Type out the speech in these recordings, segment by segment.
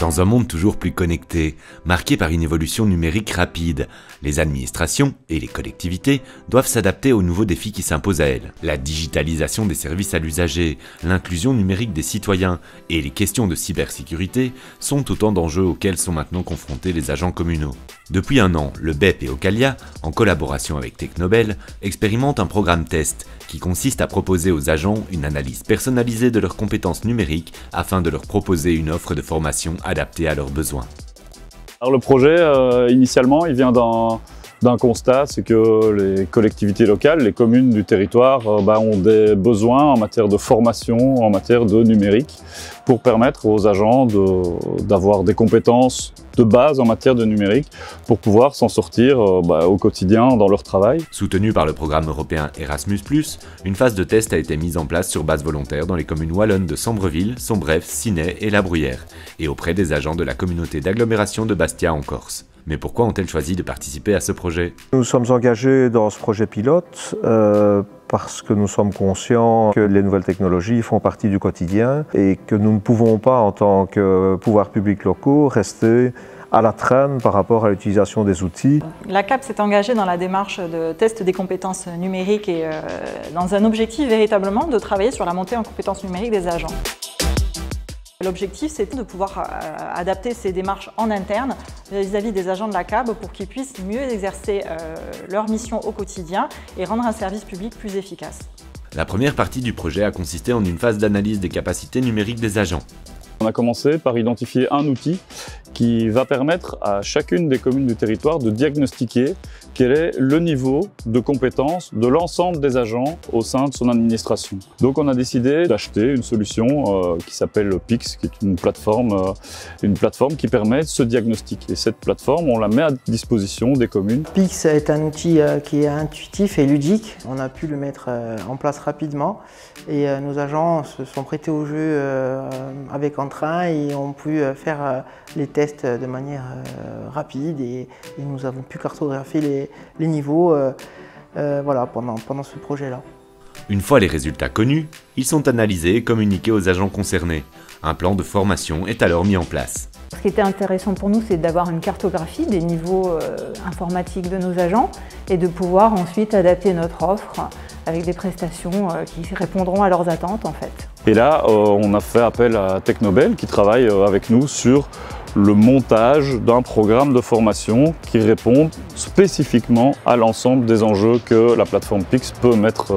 Dans un monde toujours plus connecté, marqué par une évolution numérique rapide, les administrations et les collectivités doivent s'adapter aux nouveaux défis qui s'imposent à elles. La digitalisation des services à l'usager, l'inclusion numérique des citoyens et les questions de cybersécurité sont autant d'enjeux auxquels sont maintenant confrontés les agents communaux. Depuis un an, le BEP et Ocalia, en collaboration avec Technobel, expérimentent un programme test qui consiste à proposer aux agents une analyse personnalisée de leurs compétences numériques afin de leur proposer une offre de formation adaptée à leurs besoins. Alors le projet, initialement, il vient d'un constat, c'est que les collectivités locales, les communes du territoire ont des besoins en matière de formation, en matière de numérique, pour permettre aux agents d'avoir des compétences de base en matière de numérique pour pouvoir s'en sortir au quotidien dans leur travail. Soutenu par le programme européen Erasmus+, une phase de test a été mise en place sur base volontaire dans les communes wallonnes de Sambreville, Sombref, Ciney et La Bruyère, et auprès des agents de la communauté d'agglomération de Bastia en Corse. Mais pourquoi ont-elles choisi de participer à ce projet? Nous sommes engagés dans ce projet pilote parce que nous sommes conscients que les nouvelles technologies font partie du quotidien et que nous ne pouvons pas, en tant que pouvoirs publics locaux, rester à la traîne par rapport à l'utilisation des outils. La CAP s'est engagée dans la démarche de test des compétences numériques et dans un objectif véritablement de travailler sur la montée en compétences numériques des agents. L'objectif, c'est de pouvoir adapter ces démarches en interne vis-à-vis des agents de la CAB pour qu'ils puissent mieux exercer leur mission au quotidien et rendre un service public plus efficace. La première partie du projet a consisté en une phase d'analyse des capacités numériques des agents. On a commencé par identifier un outil qui va permettre à chacune des communes du territoire de diagnostiquer quel est le niveau de compétence de l'ensemble des agents au sein de son administration. Donc on a décidé d'acheter une solution qui s'appelle Pix, qui est une plateforme qui permet ce diagnostic. Et cette plateforme, on la met à disposition des communes. Pix est un outil qui est intuitif et ludique. On a pu le mettre en place rapidement et nos agents se sont prêtés au jeu avec entrain et ont pu faire les tests de manière rapide et nous avons pu cartographier les niveaux pendant ce projet-là. Une fois les résultats connus, ils sont analysés et communiqués aux agents concernés. Un plan de formation est alors mis en place. Ce qui était intéressant pour nous, c'est d'avoir une cartographie des niveaux informatiques de nos agents et de pouvoir ensuite adapter notre offre avec des prestations qui répondront à leurs attentes en fait. Et là, on a fait appel à Technobel qui travaille avec nous sur le montage d'un programme de formation qui répond spécifiquement à l'ensemble des enjeux que la plateforme Pix peut mettre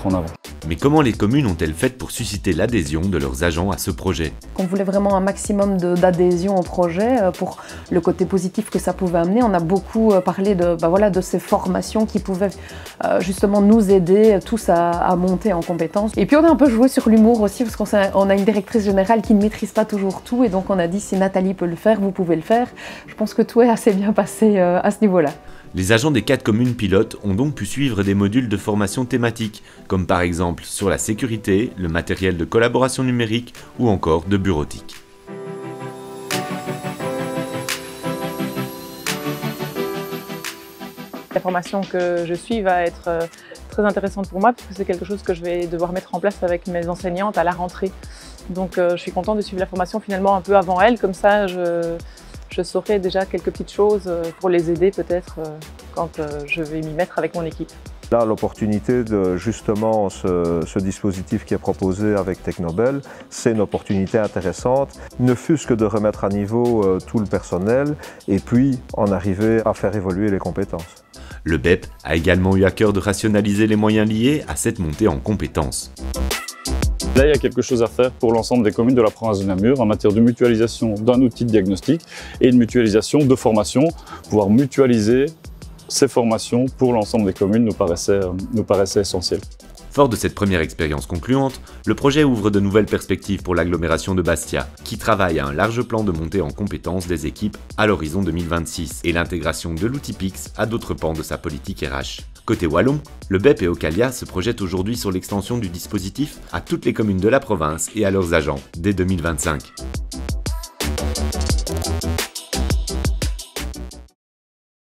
en avant. Mais comment les communes ont-elles fait pour susciter l'adhésion de leurs agents à ce projet? On voulait vraiment un maximum d'adhésion au projet pour le côté positif que ça pouvait amener. On a beaucoup parlé de ces formations qui pouvaient justement nous aider tous à monter en compétences. Et puis on a un peu joué sur l'humour aussi parce qu'on a une directrice générale qui ne maîtrise pas toujours tout et donc on a dit si Nathalie peut le faire, vous pouvez le faire. Je pense que tout est assez bien passé à ce niveau-là. Les agents des 4 communes pilotes ont donc pu suivre des modules de formation thématiques, comme par exemple sur la sécurité, le matériel de collaboration numérique ou encore de bureautique. La formation que je suis va être très intéressante pour moi parce que c'est quelque chose que je vais devoir mettre en place avec mes enseignantes à la rentrée. Donc je suis contente de suivre la formation finalement un peu avant elle, comme ça je saurai déjà quelques petites choses pour les aider peut-être quand je vais m'y mettre avec mon équipe. Là, l'opportunité de justement ce dispositif qui est proposé avec Technobel, c'est une opportunité intéressante, ne fût-ce que de remettre à niveau tout le personnel et puis en arriver à faire évoluer les compétences. Le BEP a également eu à cœur de rationaliser les moyens liés à cette montée en compétences. Là, il y a quelque chose à faire pour l'ensemble des communes de la province de Namur en matière de mutualisation d'un outil de diagnostic et de mutualisation de formation. Pouvoir mutualiser ces formations pour l'ensemble des communes nous paraissait essentiel. Fort de cette première expérience concluante, le projet ouvre de nouvelles perspectives pour l'agglomération de Bastia, qui travaille à un large plan de montée en compétences des équipes à l'horizon 2026 et l'intégration de l'outil Pix à d'autres pans de sa politique RH. Côté wallon, le BEP et Ocalia se projettent aujourd'hui sur l'extension du dispositif à toutes les communes de la province et à leurs agents dès 2025.